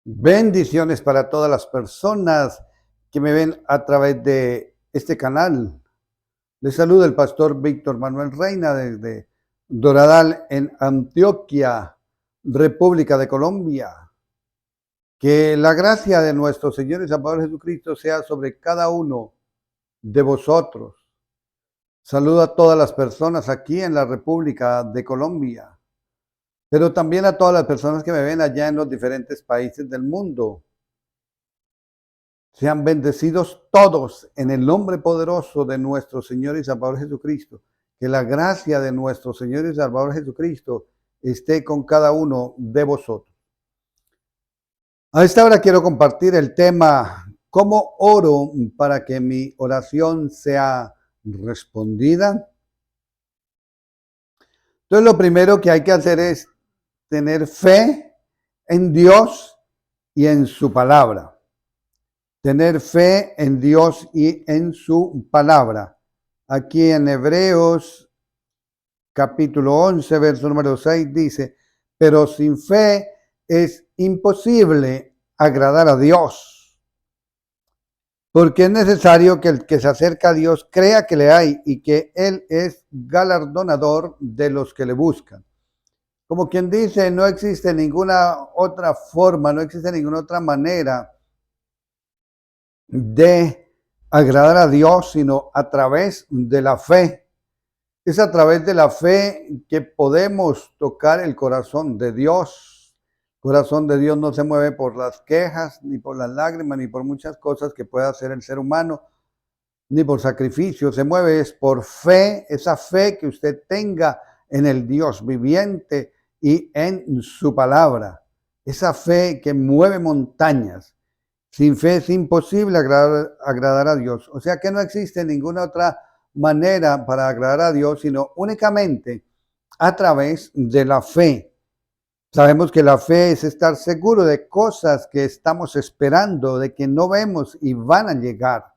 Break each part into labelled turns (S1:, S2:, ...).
S1: Bendiciones para todas las personas que me ven a través de este canal. Les saluda el pastor Víctor Manuel Reina desde Doradal en Antioquia, República de Colombia. Que la gracia de nuestro Señor y Salvador Jesucristo sea sobre cada uno de vosotros. Saludo a todas las personas aquí en la República de Colombia, pero también a todas las personas que me ven allá en los diferentes países del mundo. Sean bendecidos todos en el nombre poderoso de nuestro Señor y Salvador Jesucristo. Que la gracia de nuestro Señor y Salvador Jesucristo esté con cada uno de vosotros. A esta hora quiero compartir el tema: ¿cómo oro para que mi oración sea respondida? Entonces, lo primero que hay que hacer es tener fe en Dios y en su palabra. Tener fe en Dios y en su palabra. Aquí en Hebreos capítulo 11, verso número 6 dice: pero sin fe es imposible agradar a Dios, porque es necesario que el que se acerca a Dios crea que le hay y que Él es galardonador de los que le buscan. Como quien dice, no existe ninguna otra forma, no existe ninguna otra manera de agradar a Dios, sino a través de la fe. Es a través de la fe que podemos tocar el corazón de Dios. El corazón de Dios no se mueve por las quejas, ni por las lágrimas, ni por muchas cosas que pueda hacer el ser humano, ni por sacrificio. Se mueve es por fe, esa fe que usted tenga en el Dios viviente y en su palabra. Esa fe que mueve montañas. Sin fe es imposible agradar a Dios. O sea que no existe ninguna otra manera para agradar a Dios, sino únicamente a través de la fe. Sabemos que la fe es estar seguro de cosas que estamos esperando, de que no vemos y van a llegar.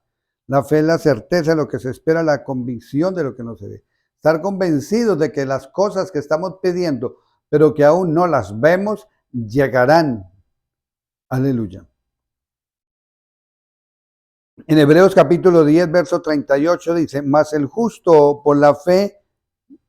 S1: La fe es la certeza de lo que se espera, la convicción de lo que no se ve. Estar convencidos de que las cosas que estamos pidiendo, pero que aún no las vemos, llegarán. Aleluya. En Hebreos capítulo 10, verso 38 dice: mas el justo por la fe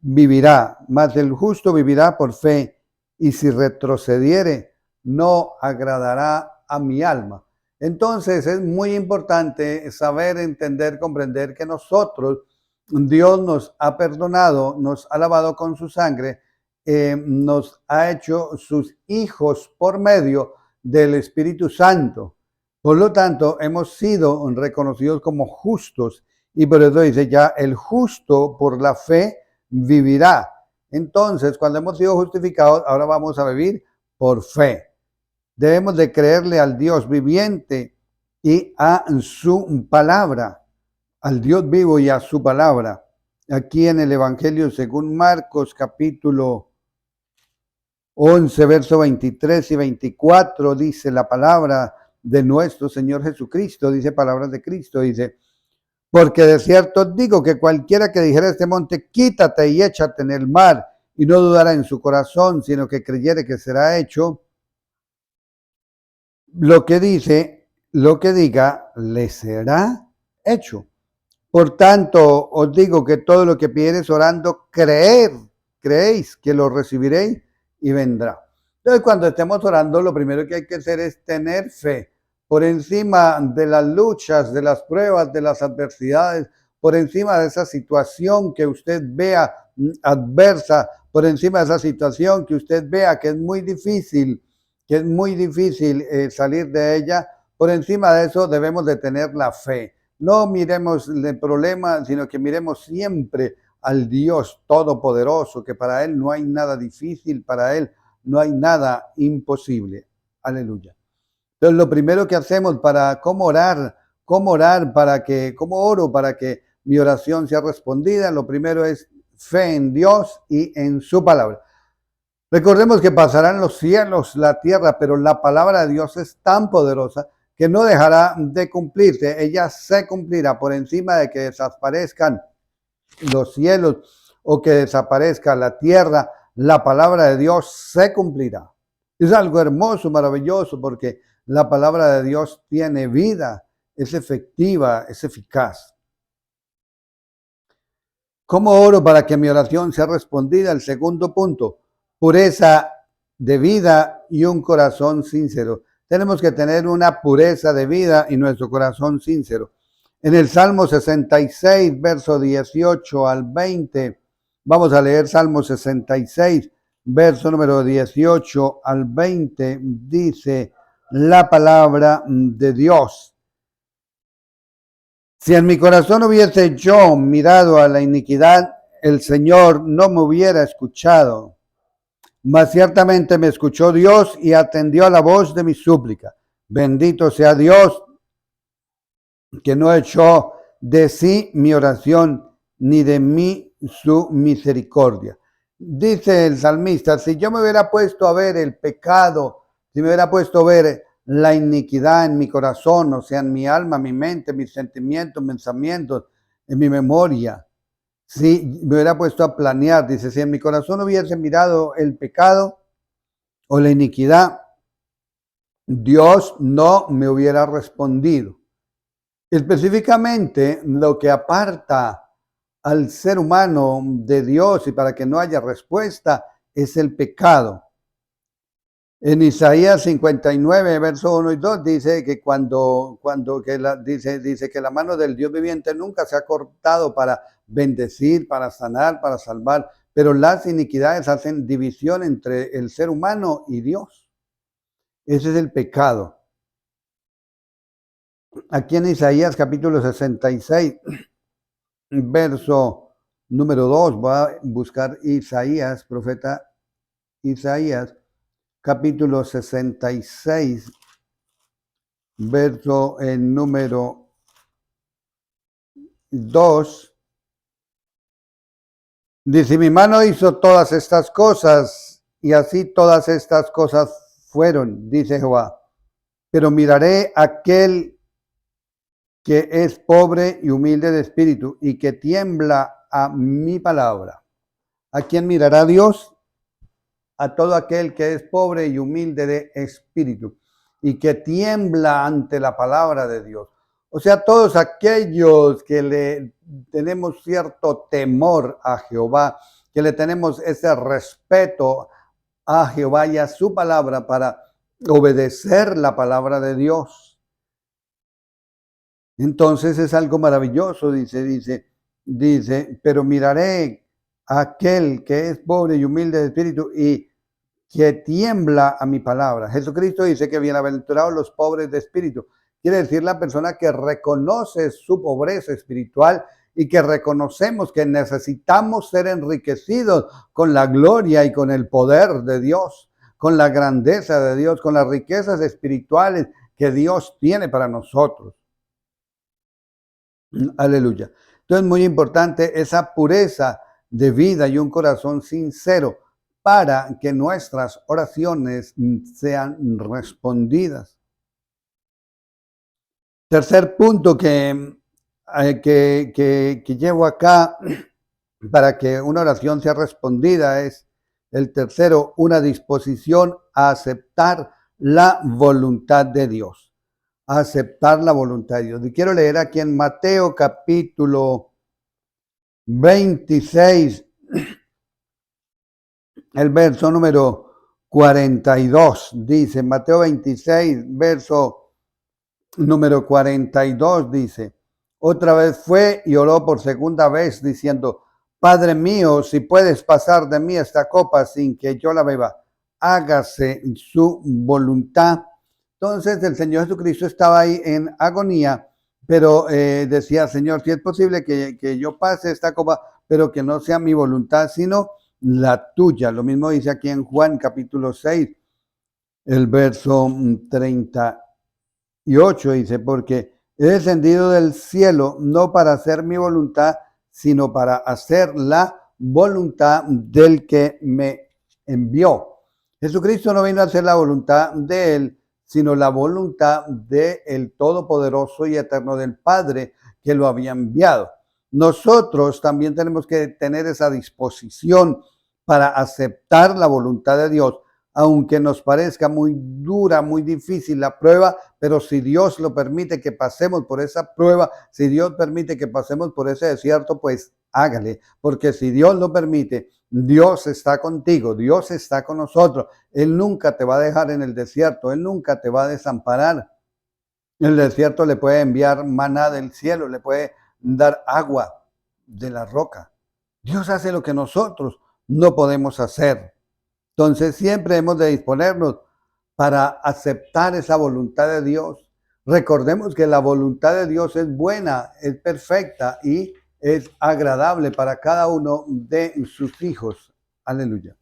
S1: vivirá, mas el justo vivirá por fe, y si retrocediere, no agradará a mi alma. Entonces es muy importante saber, entender, comprender que nosotros, Dios nos ha perdonado, nos ha lavado con su sangre, nos ha hecho sus hijos por medio del Espíritu Santo. Por lo tanto, hemos sido reconocidos como justos, y por eso dice ya: el justo por la fe vivirá. Entonces, cuando hemos sido justificados, ahora vamos a vivir por fe. Debemos de creerle al Dios viviente y a su palabra, al Dios vivo y a su palabra. Aquí en el Evangelio según Marcos capítulo 11, verso 23 y 24, dice la palabra de nuestro Señor Jesucristo, dice palabras de Cristo, dice: porque de cierto digo que cualquiera que dijera a este monte, quítate y échate en el mar, y no dudara en su corazón, sino que creyere que será hecho, lo que diga, le será hecho. Por tanto, os digo que todo lo que pidiereis orando, creéis que lo recibiréis y vendrá. Entonces, cuando estemos orando, lo primero que hay que hacer es tener fe. Por encima de las luchas, de las pruebas, de las adversidades, por encima de esa situación que usted vea adversa, por encima de esa situación que usted vea que es muy difícil, salir de ella, por encima de eso debemos de tener la fe. No miremos el problema, sino que miremos siempre al Dios Todopoderoso, que para Él no hay nada difícil, para Él no hay nada imposible. Aleluya. Entonces, lo primero que hacemos para cómo oro para que mi oración sea respondida, lo primero es fe en Dios y en su palabra. Recordemos que pasarán los cielos, la tierra, pero la palabra de Dios es tan poderosa que no dejará de cumplirse. Ella se cumplirá por encima de que desaparezcan los cielos o que desaparezca la tierra. La palabra de Dios se cumplirá. Es algo hermoso, maravilloso, porque la palabra de Dios tiene vida, es efectiva, es eficaz. ¿Cómo oro para que mi oración sea respondida? El segundo punto, pureza de vida y un corazón sincero. Tenemos que tener una pureza de vida y nuestro corazón sincero. En el Salmo 66, verso 18 al 20, vamos a leer Salmo 66, verso número 18 al 20, dice la palabra de Dios. Si en mi corazón hubiese yo mirado a la iniquidad, el Señor no me hubiera escuchado. Mas ciertamente me escuchó Dios y atendió a la voz de mi súplica. Bendito sea Dios, que no echó de sí mi oración, ni de mí su misericordia. Dice el salmista, si yo me hubiera puesto a ver el pecado, si me hubiera puesto a ver la iniquidad en mi corazón, o sea, en mi alma, mi mente, mis sentimientos, pensamientos, en mi memoria, si me hubiera puesto a planear, dice, si en mi corazón hubiese mirado el pecado o la iniquidad, Dios no me hubiera respondido. Específicamente, lo que aparta al ser humano de Dios y para que no haya respuesta es el pecado. En Isaías 59, verso 1 y 2 dice que dice que la mano del Dios viviente nunca se ha cortado para bendecir, para sanar, para salvar, pero las iniquidades hacen división entre el ser humano y Dios. Ese es el pecado. Aquí en Isaías capítulo 66, verso número 2, voy a buscar Isaías, profeta Isaías, capítulo 66, verso número 2. Dice, mi mano hizo todas estas cosas y así todas estas cosas fueron, dice Jehová. Pero miraré a aquel que es pobre y humilde de espíritu y que tiembla a mi palabra. ¿A quién mirará Dios? A todo aquel que es pobre y humilde de espíritu y que tiembla ante la palabra de Dios. O sea, todos aquellos que le tenemos cierto temor a Jehová, que le tenemos ese respeto a Jehová y a su palabra para obedecer la palabra de Dios. Entonces es algo maravilloso, dice, pero miraré a aquel que es pobre y humilde de espíritu y que tiembla a mi palabra. Jesucristo dice que bienaventurados los pobres de espíritu. Quiere decir la persona que reconoce su pobreza espiritual y que reconocemos que necesitamos ser enriquecidos con la gloria y con el poder de Dios, con la grandeza de Dios, con las riquezas espirituales que Dios tiene para nosotros. Aleluya. Entonces, muy importante esa pureza de vida y un corazón sincero para que nuestras oraciones sean respondidas. Tercer punto que llevo acá para que una oración sea respondida es el tercero, una disposición a aceptar la voluntad de Dios. A aceptar la voluntad de Dios. Y quiero leer aquí en Mateo capítulo 26, el verso número 42. Dice, Mateo 26, verso número 42, dice, otra vez fue y oró por segunda vez diciendo, Padre mío, si puedes pasar de mí esta copa sin que yo la beba, hágase su voluntad. Entonces el Señor Jesucristo estaba ahí en agonía, pero decía, Señor, si es posible que yo pase esta copa, pero que no sea mi voluntad, sino la tuya. Lo mismo dice aquí en Juan capítulo 6, el verso 38, dice, porque he descendido del cielo no para hacer mi voluntad, sino para hacer la voluntad del que me envió. Jesucristo no vino a hacer la voluntad de él, sino la voluntad del Todopoderoso y Eterno del Padre que lo había enviado. Nosotros también tenemos que tener esa disposición para aceptar la voluntad de Dios, aunque nos parezca muy dura, muy difícil la prueba, pero si Dios lo permite que pasemos por esa prueba, si Dios permite que pasemos por ese desierto, pues hágale, porque si Dios lo permite, Dios está contigo, Dios está con nosotros. Él nunca te va a dejar en el desierto, Él nunca te va a desamparar. En el desierto le puede enviar maná del cielo, le puede dar agua de la roca. Dios hace lo que nosotros no podemos hacer. Entonces siempre hemos de disponernos para aceptar esa voluntad de Dios. Recordemos que la voluntad de Dios es buena, es perfecta y es agradable para cada uno de sus hijos. Aleluya.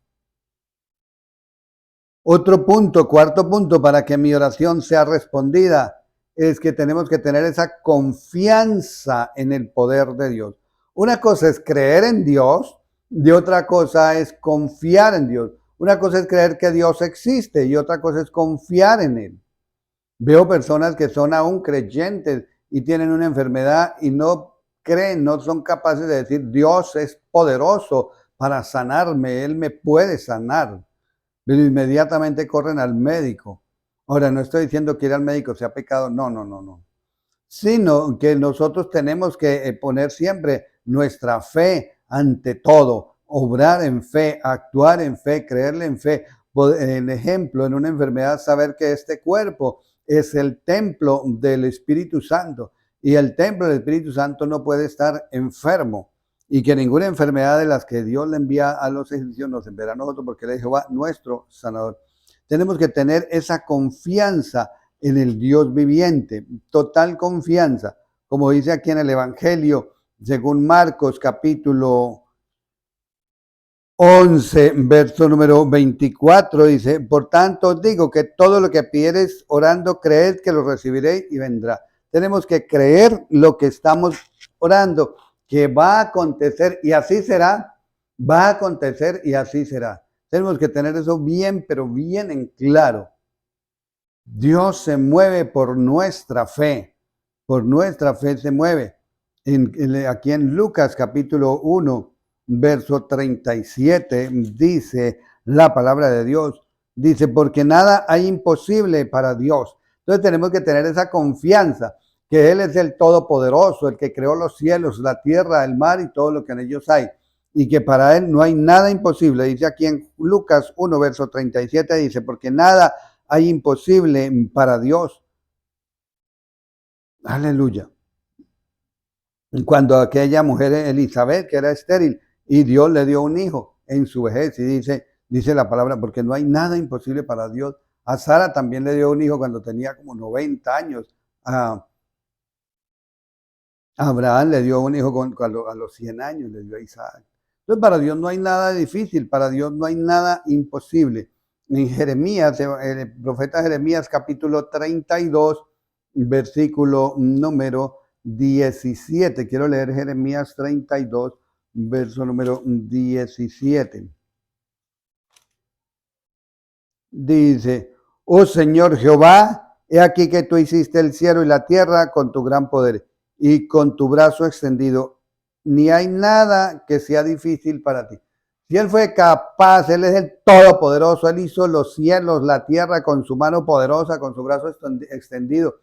S1: Otro punto, cuarto punto, para que mi oración sea respondida, es que tenemos que tener esa confianza en el poder de Dios. Una cosa es creer en Dios y otra cosa es confiar en Dios. Una cosa es creer que Dios existe y otra cosa es confiar en Él. Veo personas que son aún creyentes y tienen una enfermedad y no creen, no son capaces de decir, Dios es poderoso para sanarme, Él me puede sanar. Pero inmediatamente corren al médico. Ahora, no estoy diciendo que ir al médico sea pecado, no. Sino que nosotros tenemos que poner siempre nuestra fe ante todo, obrar en fe, actuar en fe, creerle en fe. En ejemplo, en una enfermedad, saber que este cuerpo es el templo del Espíritu Santo y el templo del Espíritu Santo no puede estar enfermo y que ninguna enfermedad de las que Dios le envía a los egipcios nos enviará a nosotros porque Él es Jehová, nuestro sanador. Tenemos que tener esa confianza en el Dios viviente, total confianza, como dice aquí en el Evangelio, según Marcos capítulo 11, verso número 24, dice, por tanto os digo que todo lo que pidiereis orando, creed que lo recibiréis y vendrá. Tenemos que creer lo que estamos orando, que va a acontecer y así será, va a acontecer y así será. Tenemos que tener eso bien, pero bien en claro. Dios se mueve por nuestra fe se mueve. Aquí en Lucas capítulo 1, verso 37, dice la palabra de Dios, dice, porque nada hay imposible para Dios. Entonces tenemos que tener esa confianza, que Él es el Todopoderoso, el que creó los cielos, la tierra, el mar y todo lo que en ellos hay. Y que para Él no hay nada imposible. Dice aquí en Lucas 1, verso 37, dice, porque nada hay imposible para Dios. Aleluya. Cuando aquella mujer Elizabeth, que era estéril, y Dios le dio un hijo en su vejez, y dice la palabra, porque no hay nada imposible para Dios. A Sara también le dio un hijo cuando tenía como 90 años. A Abraham le dio un hijo a los 100 años, le dio a Isaac. Entonces para Dios no hay nada difícil, para Dios no hay nada imposible. En Jeremías, el profeta Jeremías capítulo 32, versículo número 17. Quiero leer Jeremías 32, verso número 17. Dice, oh Señor Jehová, he aquí que tú hiciste el cielo y la tierra con tu gran poder y con tu brazo extendido. Ni hay nada que sea difícil para ti. Si Él fue capaz, Él es el Todopoderoso, Él hizo los cielos, la tierra con su mano poderosa, con su brazo extendido.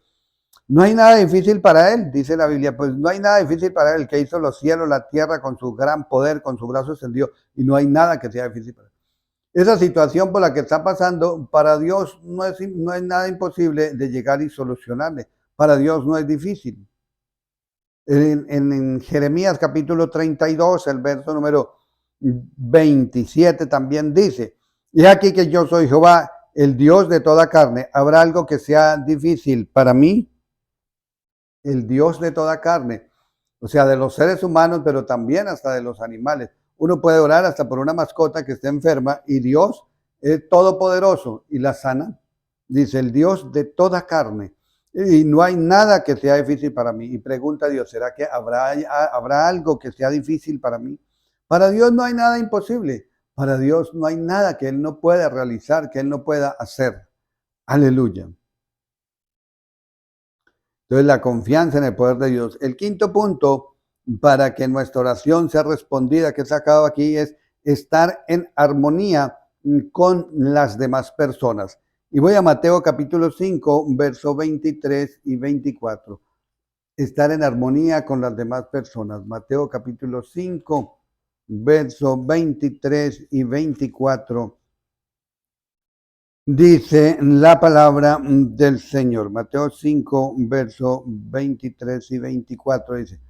S1: No hay nada difícil para Él, dice la Biblia, pues no hay nada difícil para Él, que hizo los cielos, la tierra con su gran poder, con su brazo extendido, y no hay nada que sea difícil para Él. Esa situación por la que está pasando, para Dios no es nada imposible de llegar y solucionarle. Para Dios no es difícil. En Jeremías capítulo 32, el verso número 27 también dice, y aquí que yo soy Jehová, el Dios de toda carne. ¿Habrá algo que sea difícil para mí? El Dios de toda carne, o sea, de los seres humanos, pero también hasta de los animales. Uno puede orar hasta por una mascota que esté enferma y Dios es todopoderoso y la sana. Dice el Dios de toda carne. Y no hay nada que sea difícil para mí. Y pregunta a Dios, ¿será que habrá algo que sea difícil para mí? Para Dios no hay nada imposible. Para Dios no hay nada que Él no pueda realizar, que Él no pueda hacer. Aleluya. Entonces, la confianza en el poder de Dios. El quinto punto para que nuestra oración sea respondida, que he sacado aquí, es estar en armonía con las demás personas. Y voy a Mateo capítulo 5, versos 23 y 24. Estar en armonía con las demás personas. Mateo capítulo 5, versos 23 y 24. Dice la palabra del Señor. Mateo 5, versos 23 y 24 dice: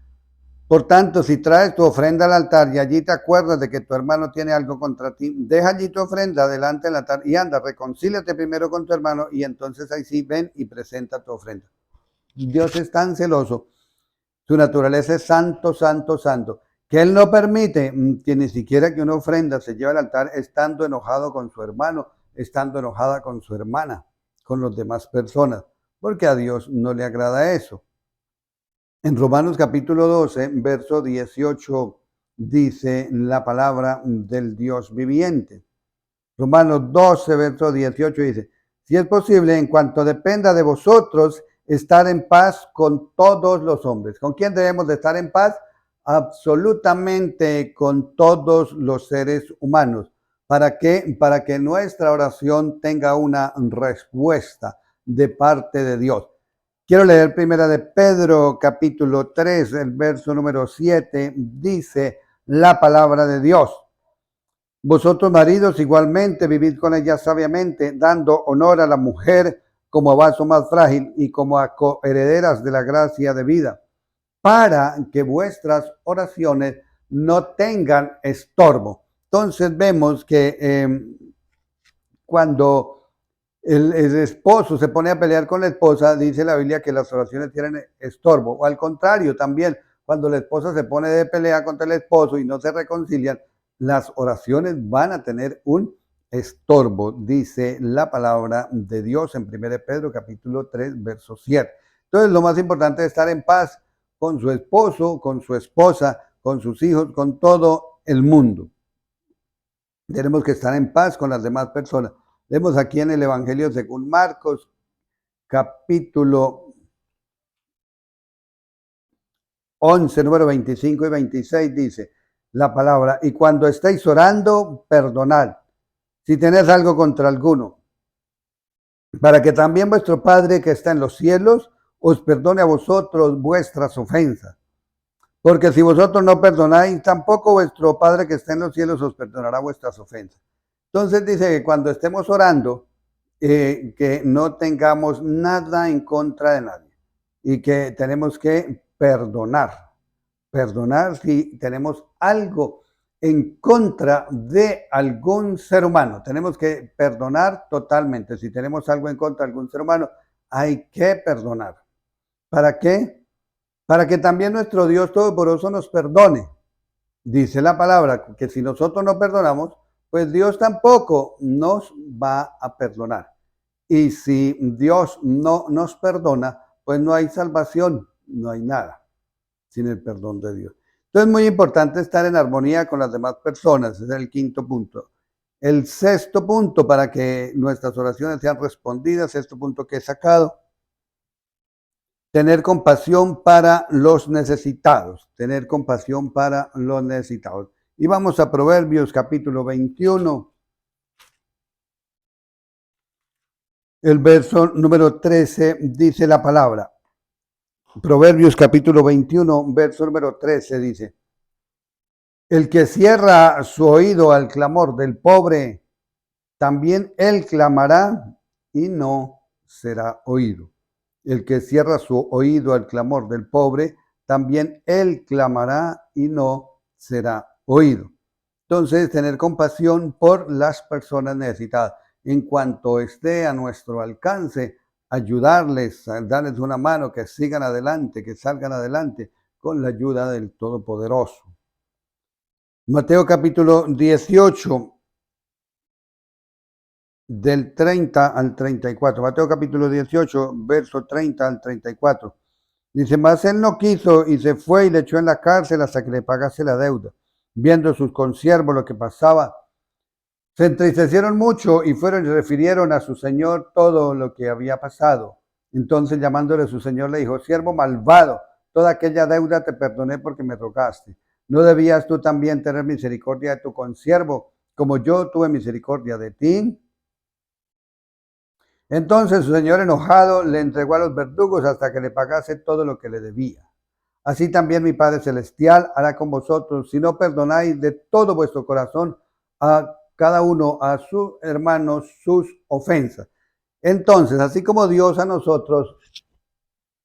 S1: por tanto, si traes tu ofrenda al altar y allí te acuerdas de que tu hermano tiene algo contra ti, deja allí tu ofrenda delante del altar y anda, reconcíliate primero con tu hermano y entonces ahí sí ven y presenta tu ofrenda. Dios es tan celoso, su naturaleza es santo, santo, santo, que Él no permite que ni siquiera que una ofrenda se lleve al altar estando enojado con su hermano, estando enojada con su hermana, con las demás personas, porque a Dios no le agrada eso. En Romanos capítulo 12, verso 18, dice la palabra del Dios viviente. Romanos 12, verso 18 dice: si es posible, en cuanto dependa de vosotros, estar en paz con todos los hombres. ¿Con quién debemos de estar en paz? Absolutamente con todos los seres humanos. ¿Para qué? Para que nuestra oración tenga una respuesta de parte de Dios. Quiero leer primera de Pedro, capítulo 3, el verso número 7, dice la palabra de Dios. Vosotros maridos igualmente vivid con ella sabiamente, dando honor a la mujer como a vaso más frágil y como a coherederas de la gracia de vida, para que vuestras oraciones no tengan estorbo. Entonces vemos que cuando el esposo se pone a pelear con la esposa, dice la Biblia que las oraciones tienen estorbo. O al contrario, también cuando la esposa se pone de pelea contra el esposo y no se reconcilian, las oraciones van a tener un estorbo, dice la palabra de Dios en 1 Pedro capítulo 3, verso 7. Entonces lo más importante es estar en paz con su esposo, con su esposa, con sus hijos, con todo el mundo. Tenemos que estar en paz con las demás personas. Vemos aquí en el Evangelio según Marcos, capítulo 11, número 25 y 26, dice la palabra: y cuando estéis orando, perdonad, si tenéis algo contra alguno, para que también vuestro Padre que está en los cielos os perdone a vosotros vuestras ofensas. Porque si vosotros no perdonáis, tampoco vuestro Padre que está en los cielos os perdonará vuestras ofensas. Entonces dice que cuando estemos orando, que no tengamos nada en contra de nadie y que tenemos que perdonar. Perdonar si tenemos algo en contra de algún ser humano. Tenemos que perdonar totalmente. Si tenemos algo en contra de algún ser humano, hay que perdonar. ¿Para qué? Para que también nuestro Dios Todopoderoso nos perdone. Dice la palabra que si nosotros no perdonamos, pues Dios tampoco nos va a perdonar. Y si Dios no nos perdona, pues no hay salvación, no hay nada sin el perdón de Dios. Entonces es muy importante estar en armonía con las demás personas, ese es el quinto punto. El sexto punto para que nuestras oraciones sean respondidas, sexto punto que he sacado: tener compasión para los necesitados, tener compasión para los necesitados. Y vamos a Proverbios capítulo 21, el verso número 13, dice la palabra. Proverbios capítulo 21, verso número 13 dice: el que cierra su oído al clamor del pobre, también él clamará y no será oído. El que cierra su oído al clamor del pobre, también él clamará y no será oído. Entonces, tener compasión por las personas necesitadas. En cuanto esté a nuestro alcance, ayudarles, darles una mano, que sigan adelante, que salgan adelante con la ayuda del Todopoderoso. Mateo capítulo 18, del 30 al 34. Mateo capítulo 18, verso 30 al 34. Dice: mas él no quiso y se fue y le echó en la cárcel hasta que le pagase la deuda. Viendo sus consiervos lo que pasaba, se entristecieron mucho y fueron y refirieron a su señor todo lo que había pasado. Entonces, llamándole a su señor, le dijo: siervo malvado, toda aquella deuda te perdoné porque me rogaste. ¿No debías tú también tener misericordia de tu consiervo, como yo tuve misericordia de ti. Entonces su señor enojado le entregó a los verdugos hasta que le pagase todo lo que le debía. Así también mi Padre Celestial hará con vosotros si no perdonáis de todo vuestro corazón a cada uno, a sus hermanos, sus ofensas. Entonces, así como Dios a nosotros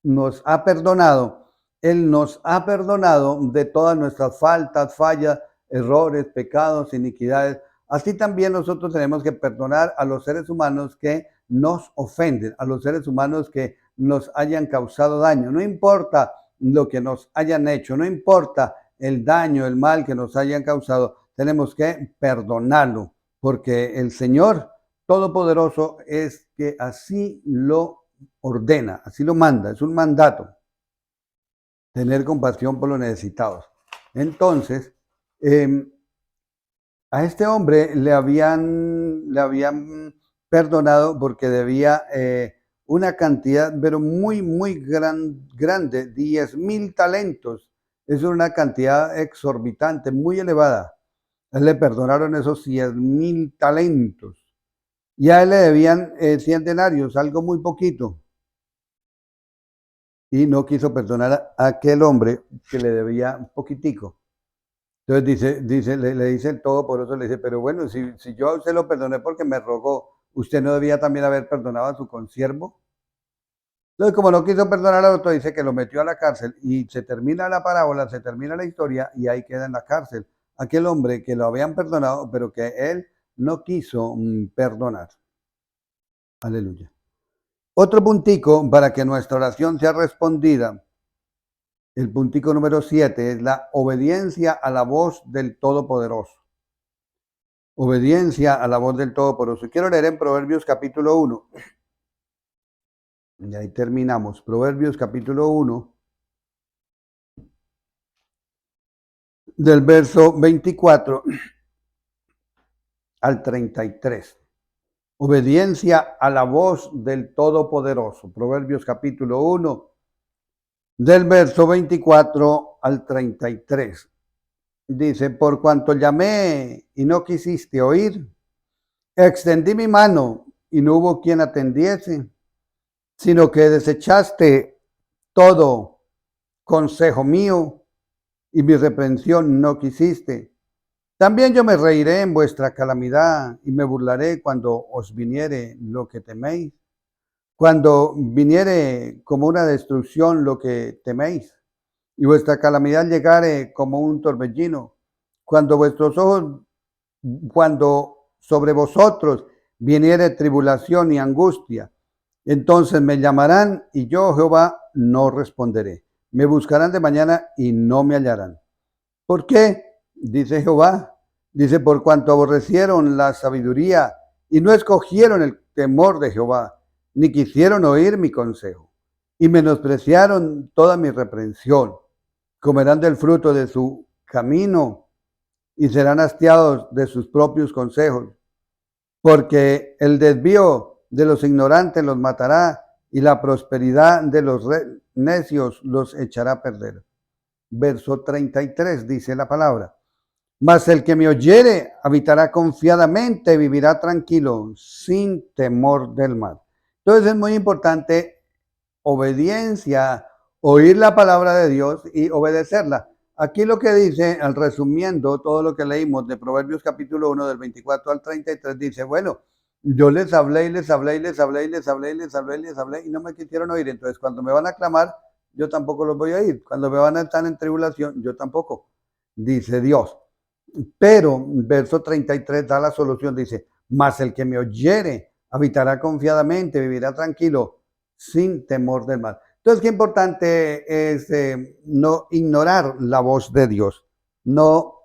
S1: nos ha perdonado, Él nos ha perdonado de todas nuestras faltas, fallas, errores, pecados, iniquidades. Así también nosotros tenemos que perdonar a los seres humanos que nos ofenden, a los seres humanos que nos hayan causado daño. No importa lo que nos hayan hecho, no importa el daño, el mal que nos hayan causado, tenemos que perdonarlo, porque el Señor Todopoderoso es que así lo ordena, así lo manda, es un mandato, tener compasión por los necesitados. Entonces, a este hombre le habían perdonado porque debía una cantidad, pero muy grande, 10,000 talentos. Es una cantidad exorbitante, muy elevada. A él le perdonaron esos 10,000 talentos. Y a él le debían 100 denarios, algo muy poquito. Y no quiso perdonar a aquel hombre que le debía un poquitico. Entonces le dice el Todopoderoso, le dice, pero bueno, si yo a usted lo perdoné porque me rogó, ¿usted no debía también haber perdonado a su consiervo? Entonces, como no quiso perdonar al otro, dice que lo metió a la cárcel y se termina la parábola, se termina la historia y ahí queda en la cárcel aquel hombre que lo habían perdonado, pero que él no quiso perdonar. Aleluya. Otro puntico para que nuestra oración sea respondida. El puntico número 7 es la obediencia a la voz del Todopoderoso. Obediencia a la voz del Todopoderoso. Quiero leer en Proverbios capítulo 1. Y ahí terminamos. Proverbios capítulo 1, del verso 24 al 33. Obediencia a la voz del Todopoderoso. Proverbios capítulo 1, del verso 24 al 33. Dice, por cuanto llamé y no quisiste oír, extendí mi mano y no hubo quien atendiese, sino que desechaste todo consejo mío y mi reprensión no quisiste. También yo me reiré en vuestra calamidad y me burlaré cuando os viniere lo que teméis, cuando viniere como una destrucción lo que teméis, y vuestra calamidad llegare como un torbellino, cuando cuando sobre vosotros viniere tribulación y angustia, entonces me llamarán y yo, Jehová, no responderé. Me buscarán de mañana y no me hallarán. ¿Por qué? Dice Jehová. Dice, por cuanto aborrecieron la sabiduría y no escogieron el temor de Jehová, ni quisieron oír mi consejo, y menospreciaron toda mi reprensión. Comerán del fruto de su camino y serán hastiados de sus propios consejos, porque el desvío de los ignorantes los matará y la prosperidad de los necios los echará a perder. Verso 33 dice la palabra, mas el que me oyere habitará confiadamente, vivirá tranquilo, sin temor del mal. Entonces es muy importante obediencia, oír la palabra de Dios y obedecerla. Aquí lo que dice, al resumiendo todo lo que leímos de Proverbios capítulo 1 del 24 al 33, dice, bueno, yo les hablé y les hablé y les hablé y les hablé y les hablé y les hablé y no me quisieron oír. Entonces cuando me van a clamar, yo tampoco los voy a oír. Cuando me van a estar en tribulación, yo tampoco, dice Dios. Pero verso 33 da la solución, dice, mas el que me oyere habitará confiadamente, vivirá tranquilo, sin temor del mal. Entonces, qué importante es no ignorar la voz de Dios, no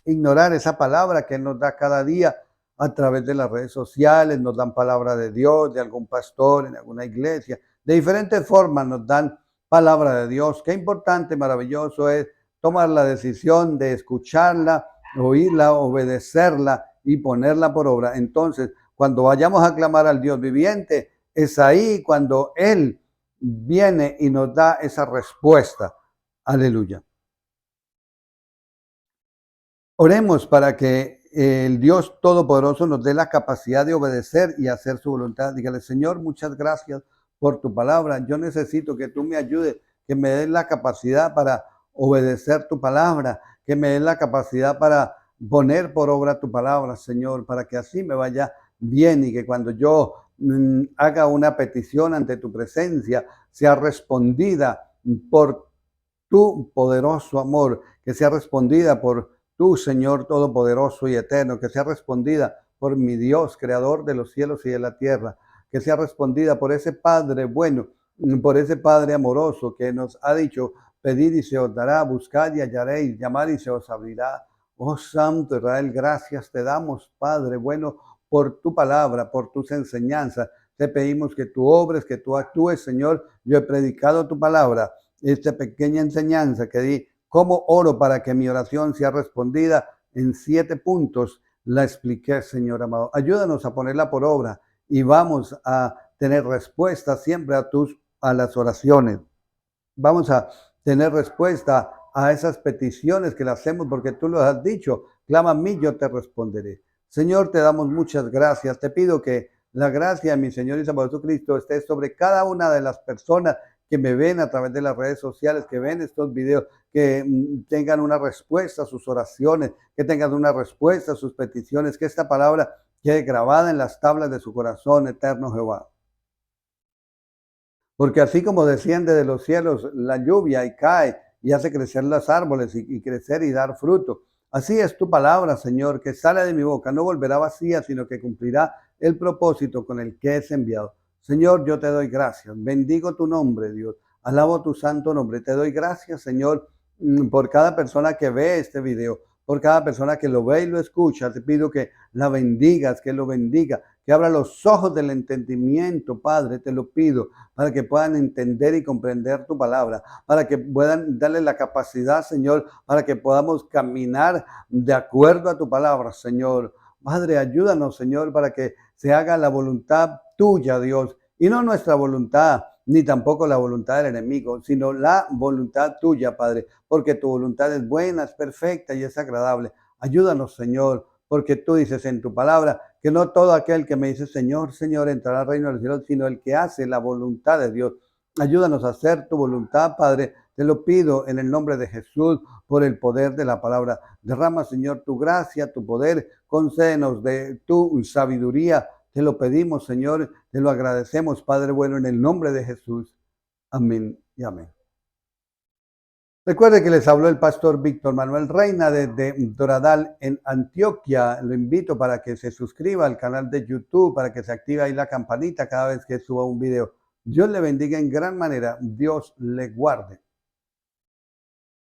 S1: ignorar esa palabra que Él nos da cada día a través de las redes sociales, nos dan palabra de Dios, de algún pastor en alguna iglesia, de diferentes formas nos dan palabra de Dios. Qué importante, maravilloso es tomar la decisión de escucharla, oírla, obedecerla y ponerla por obra. Entonces, cuando vayamos a clamar al Dios viviente, es ahí cuando Él viene y nos da esa respuesta. Aleluya. Oremos para que el Dios Todopoderoso nos dé la capacidad de obedecer y hacer su voluntad. Dígale, Señor, muchas gracias por tu palabra. Yo necesito que tú me ayudes, que me des la capacidad para obedecer tu palabra, que me des la capacidad para poner por obra tu palabra, Señor, para que así me vaya bien y que cuando yo haga una petición ante tu presencia sea respondida por tu poderoso amor, que sea respondida por tu Señor Todopoderoso y Eterno, que sea respondida por mi Dios, Creador de los cielos y de la tierra, que sea respondida por ese Padre bueno, por ese Padre amoroso que nos ha dicho, pedid y se os dará, buscad y hallaréis, llamad y se os abrirá. Oh Santo Israel, gracias te damos, Padre bueno, por tu palabra, por tus enseñanzas. Te pedimos que tú obres, que tú actúes, Señor. Yo he predicado tu palabra, esta pequeña enseñanza que di, cómo oro para que mi oración sea respondida en 7 puntos. La expliqué, Señor amado. Ayúdanos a ponerla por obra y vamos a tener respuesta siempre a las oraciones. Vamos a tener respuesta a esas peticiones que le hacemos porque tú lo has dicho. Clama a mí, yo te responderé. Señor, te damos muchas gracias. Te pido que la gracia de mi Señor y Salvador Jesucristo esté sobre cada una de las personas que me ven a través de las redes sociales, que ven estos videos, que tengan una respuesta a sus oraciones, que tengan una respuesta a sus peticiones, que esta palabra quede grabada en las tablas de su corazón, eterno Jehová. Porque así como desciende de los cielos la lluvia y cae y hace crecer los árboles y crecer y dar fruto, así es tu palabra, Señor, que sale de mi boca, no volverá vacía, sino que cumplirá el propósito con el que es enviado. Señor, yo te doy gracias, bendigo tu nombre, Dios, alabo tu santo nombre, te doy gracias, Señor, por cada persona que ve este video, por cada persona que lo ve y lo escucha. Te pido que la bendigas, que lo bendiga, que abra los ojos del entendimiento, Padre, te lo pido, para que puedan entender y comprender tu palabra, para que puedan darle la capacidad, Señor, para que podamos caminar de acuerdo a tu palabra, Señor. Padre, ayúdanos, Señor, para que se haga la voluntad tuya, Dios, y no nuestra voluntad, ni tampoco la voluntad del enemigo, sino la voluntad tuya, Padre, porque tu voluntad es buena, es perfecta y es agradable. Ayúdanos, Señor, porque tú dices en tu palabra que no todo aquel que me dice Señor, Señor, entrará al reino de los cielos, sino el que hace la voluntad de Dios. Ayúdanos a hacer tu voluntad, Padre. Te lo pido en el nombre de Jesús, por el poder de la palabra. Derrama, Señor, tu gracia, tu poder, concédenos de tu sabiduría. Te lo pedimos, Señor, te lo agradecemos, Padre bueno, en el nombre de Jesús. Amén y amén. Recuerde que les habló el pastor Víctor Manuel Reina desde Doradal en Antioquia. Lo invito para que se suscriba al canal de YouTube, para que se active ahí la campanita cada vez que suba un video. Dios le bendiga en gran manera. Dios le guarde.